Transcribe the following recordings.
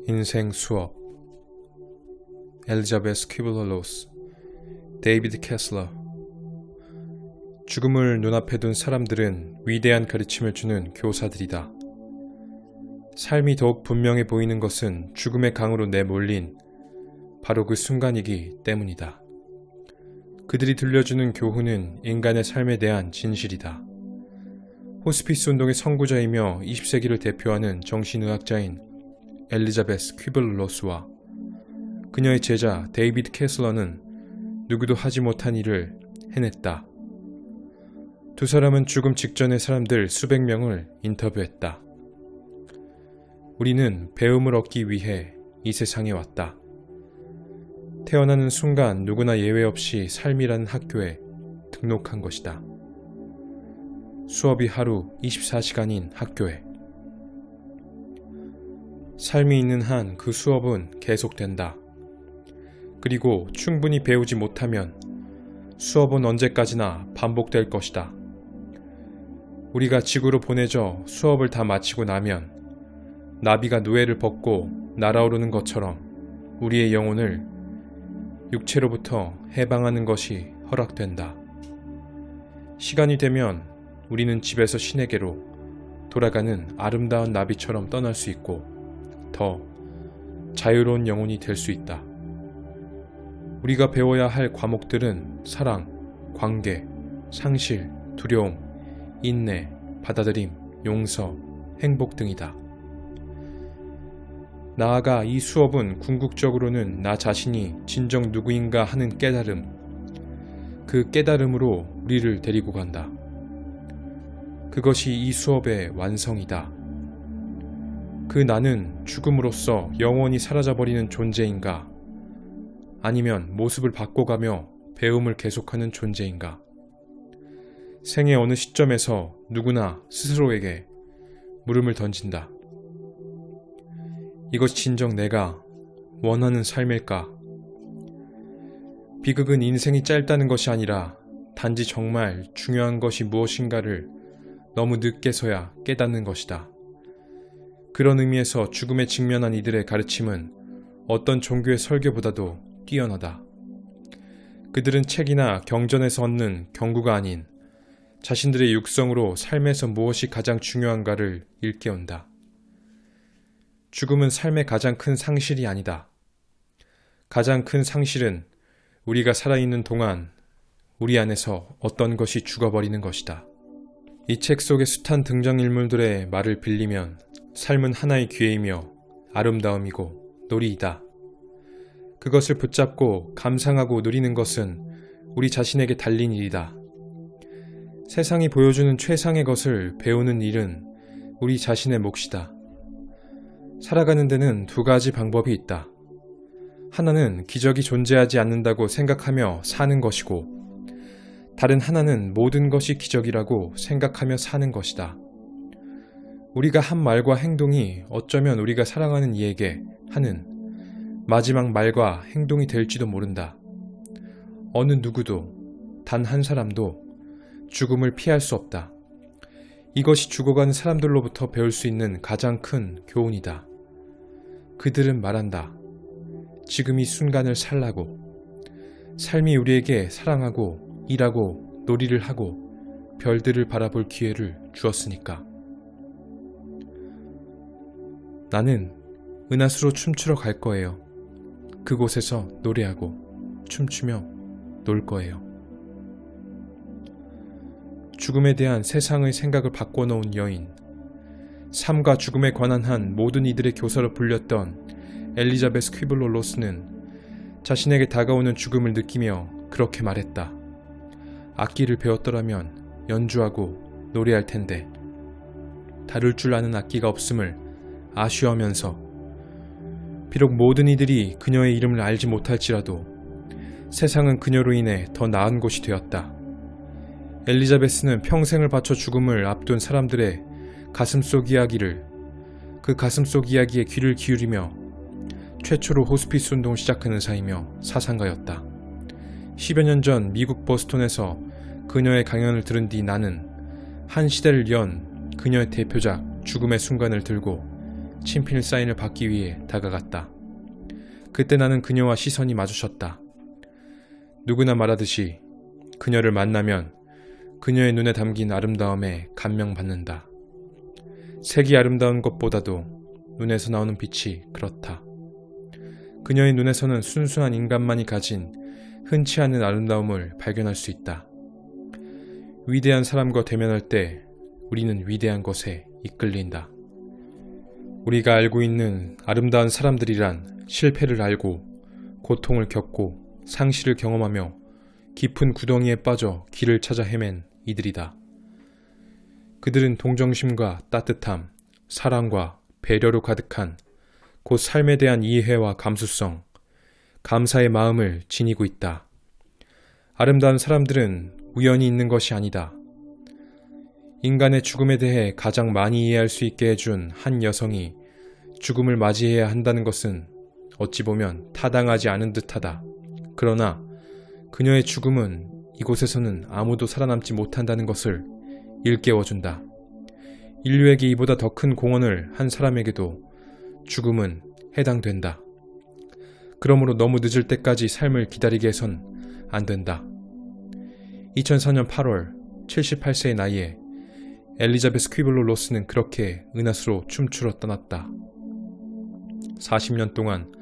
인생 수업 엘리자베스 퀴블러-로스, 데이비드 캐슬러. 죽음을 눈앞에 둔 사람들은 위대한 가르침을 주는 교사들이다. 삶이 더욱 분명해 보이는 것은 죽음의 강으로 내몰린 바로 그 순간이기 때문이다. 그들이 들려주는 교훈은 인간의 삶에 대한 진실이다. 호스피스 운동의 선구자이며 20세기를 대표하는 정신의학자인 엘리자베스 퀴블러-로스와 그녀의 제자 데이비드 캐슬러는 누구도 하지 못한 일을 해냈다. 두 사람은 죽음 직전의 사람들 수백 명을 인터뷰했다. 우리는 배움을 얻기 위해 이 세상에 왔다. 태어나는 순간 누구나 예외 없이 삶이라는 학교에 등록한 것이다. 수업이 하루 24시간인 학교에. 삶이 있는 한 그 수업은 계속된다. 그리고 충분히 배우지 못하면 수업은 언제까지나 반복될 것이다. 우리가 지구로 보내져 수업을 다 마치고 나면 나비가 누에를 벗고 날아오르는 것처럼 우리의 영혼을 육체로부터 해방하는 것이 허락된다. 시간이 되면 우리는 집에서 신에게로 돌아가는 아름다운 나비처럼 떠날 수 있고 더 자유로운 영혼이 될 수 있다. 우리가 배워야 할 과목들은 사랑, 관계, 상실, 두려움, 인내, 받아들임, 용서, 행복 등이다. 나아가 이 수업은 궁극적으로는 나 자신이 진정 누구인가 하는 깨달음, 그 깨달음으로 우리를 데리고 간다. 그것이 이 수업의 완성이다. 그 나는 죽음으로써 영원히 사라져버리는 존재인가? 아니면 모습을 바꿔가며 배움을 계속하는 존재인가? 생의 어느 시점에서 누구나 스스로에게 물음을 던진다. 이것이 진정 내가 원하는 삶일까? 비극은 인생이 짧다는 것이 아니라 단지 정말 중요한 것이 무엇인가를 너무 늦게서야 깨닫는 것이다. 그런 의미에서 죽음에 직면한 이들의 가르침은 어떤 종교의 설교보다도 뛰어나다. 그들은 책이나 경전에서 얻는 경구가 아닌 자신들의 육성으로 삶에서 무엇이 가장 중요한가를 일깨운다. 죽음은 삶의 가장 큰 상실이 아니다. 가장 큰 상실은 우리가 살아있는 동안 우리 안에서 어떤 것이 죽어버리는 것이다. 이 책 속의 숱한 등장인물들의 말을 빌리면 삶은 하나의 기회이며 아름다움이고 놀이이다. 그것을 붙잡고 감상하고 누리는 것은 우리 자신에게 달린 일이다. 세상이 보여주는 최상의 것을 배우는 일은 우리 자신의 몫이다. 살아가는 데는 두 가지 방법이 있다. 하나는 기적이 존재하지 않는다고 생각하며 사는 것이고, 다른 하나는 모든 것이 기적이라고 생각하며 사는 것이다. 우리가 한 말과 행동이 어쩌면 우리가 사랑하는 이에게 하는 마지막 말과 행동이 될지도 모른다. 어느 누구도, 단 한 사람도 죽음을 피할 수 없다. 이것이 죽어가는 사람들로부터 배울 수 있는 가장 큰 교훈이다. 그들은 말한다. 지금 이 순간을 살라고. 삶이 우리에게 사랑하고 일하고 놀이를 하고 별들을 바라볼 기회를 주었으니까. 나는 은하수로 춤추러 갈 거예요. 그곳에서 노래하고 춤추며 놀 거예요. 죽음에 대한 세상의 생각을 바꿔놓은 여인, 삶과 죽음에 관한 한 모든 이들의 교사로 불렸던 엘리자베스 퀴블러-로스는 자신에게 다가오는 죽음을 느끼며 그렇게 말했다. 악기를 배웠더라면 연주하고 노래할 텐데 다룰 줄 아는 악기가 없음을 아쉬워하면서, 비록 모든 이들이 그녀의 이름을 알지 못할지라도 세상은 그녀로 인해 더 나은 곳이 되었다. 엘리자베스는 평생을 바쳐 죽음을 앞둔 사람들의 가슴속 이야기를, 그 가슴속 이야기에 귀를 기울이며 최초로 호스피스 운동을 시작한 의사이며 사상가였다. 10여 년 전 미국 보스턴에서 그녀의 강연을 들은 뒤 나는 한 시대를 연 그녀의 대표작 죽음의 순간을 들고 친필 사인을 받기 위해 다가갔다. 그때 나는 그녀와 시선이 마주쳤다. 누구나 말하듯이 그녀를 만나면 그녀의 눈에 담긴 아름다움에 감명받는다. 색이 아름다운 것보다도 눈에서 나오는 빛이 그렇다. 그녀의 눈에서는 순수한 인간만이 가진 흔치 않은 아름다움을 발견할 수 있다. 위대한 사람과 대면할 때 우리는 위대한 것에 이끌린다. 우리가 알고 있는 아름다운 사람들이란 실패를 알고 고통을 겪고 상실을 경험하며 깊은 구덩이에 빠져 길을 찾아 헤맨 이들이다. 그들은 동정심과 따뜻함, 사랑과 배려로 가득한 곧 삶에 대한 이해와 감수성, 감사의 마음을 지니고 있다. 아름다운 사람들은 우연히 있는 것이 아니다. 인간의 죽음에 대해 가장 많이 이해할 수 있게 해준 한 여성이 죽음을 맞이해야 한다는 것은 어찌 보면 타당하지 않은 듯하다. 그러나 그녀의 죽음은 이곳에서는 아무도 살아남지 못한다는 것을 일깨워준다. 인류에게 이보다 더 큰 공헌을 한 사람에게도 죽음은 해당된다. 그러므로 너무 늦을 때까지 삶을 기다리게 해선 안 된다. 2004년 8월 78세의 나이에 엘리자베스 퀴블로 로스는 그렇게 은하수로 춤추러 떠났다. 40년 동안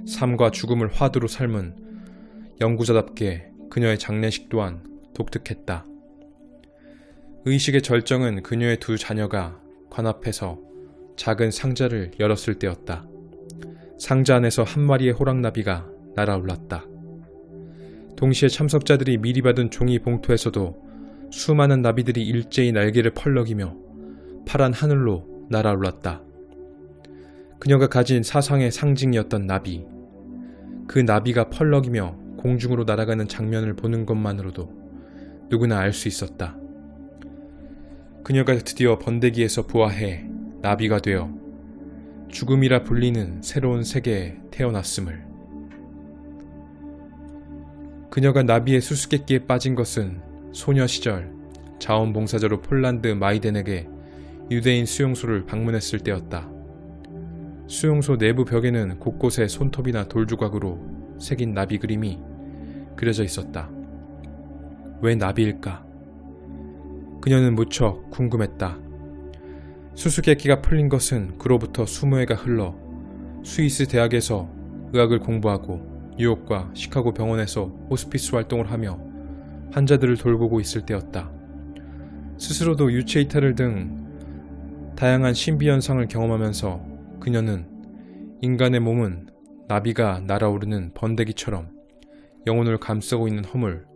삶과 죽음을 화두로 삶은 연구자답게 그녀의 장례식 또한 독특했다. 의식의 절정은 그녀의 두 자녀가 관 앞에서 작은 상자를 열었을 때였다. 상자 안에서 한 마리의 호랑나비가 날아올랐다. 동시에 참석자들이 미리 받은 종이 봉투에서도 수많은 나비들이 일제히 날개를 펄럭이며 파란 하늘로 날아올랐다. 그녀가 가진 사상의 상징이었던 나비. 그 나비가 펄럭이며 공중으로 날아가는 장면을 보는 것만으로도 누구나 알 수 있었다. 그녀가 드디어 번데기에서 부화해 나비가 되어 죽음이라 불리는 새로운 세계에 태어났음을. 그녀가 나비의 수수께끼에 빠진 것은 소녀 시절 자원봉사자로 폴란드 마이덴에게 유대인 수용소를 방문했을 때였다. 수용소 내부 벽에는 곳곳에 손톱이나 돌조각으로 새긴 나비 그림이 그려져 있었다. 왜 나비일까? 그녀는 무척 궁금했다. 수수께끼가 풀린 것은 그로부터 20해가 흘러 스위스 대학에서 의학을 공부하고 뉴욕과 시카고 병원에서 호스피스 활동을 하며 환자들을 돌보고 있을 때였다. 스스로도 유체 이탈을 등 다양한 신비 현상을 경험하면서 그녀는 인간의 몸은 나비가 날아오르는 번데기처럼 영혼을 감싸고 있는 허물,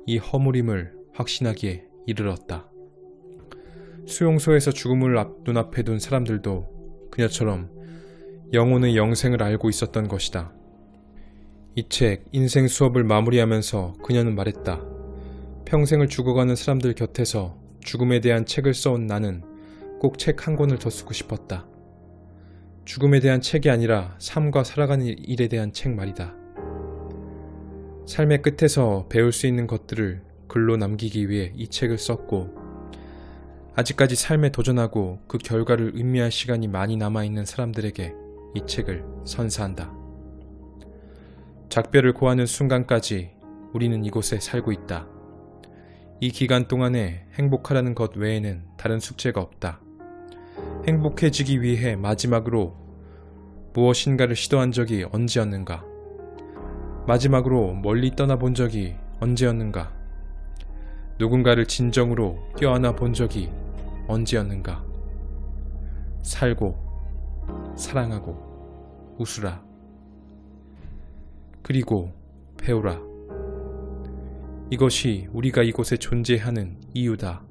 이 허물임을 확신하기에 이르렀다. 수용소에서 죽음을 눈앞에 둔 사람들도 그녀처럼 영혼의 영생을 알고 있었던 것이다. 이 책 인생 수업을 마무리하면서 그녀는 말했다. 평생을 죽어가는 사람들 곁에서 죽음에 대한 책을 써온 나는 꼭 책 한 권을 더 쓰고 싶었다. 죽음에 대한 책이 아니라 삶과 살아가는 일에 대한 책 말이다. 삶의 끝에서 배울 수 있는 것들을 글로 남기기 위해 이 책을 썼고, 아직까지 삶에 도전하고 그 결과를 음미할 시간이 많이 남아있는 사람들에게 이 책을 선사한다. 작별을 고하는 순간까지 우리는 이곳에 살고 있다. 이 기간 동안에 행복하라는 것 외에는 다른 숙제가 없다. 행복해지기 위해 마지막으로 무엇인가를 시도한 적이 언제였는가? 마지막으로 멀리 떠나본 적이 언제였는가? 누군가를 진정으로 껴안아 본 적이 언제였는가? 살고, 사랑하고, 웃으라. 그리고 배우라. 이것이 우리가 이곳에 존재하는 이유다.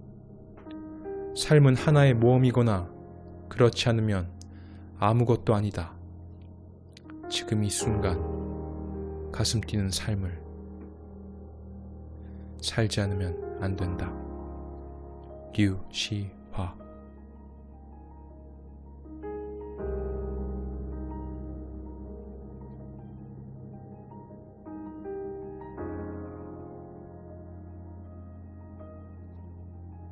삶은 하나의 모험이거나 그렇지 않으면 아무것도 아니다. 지금 이 순간 가슴 뛰는 삶을 살지 않으면 안 된다. 류시우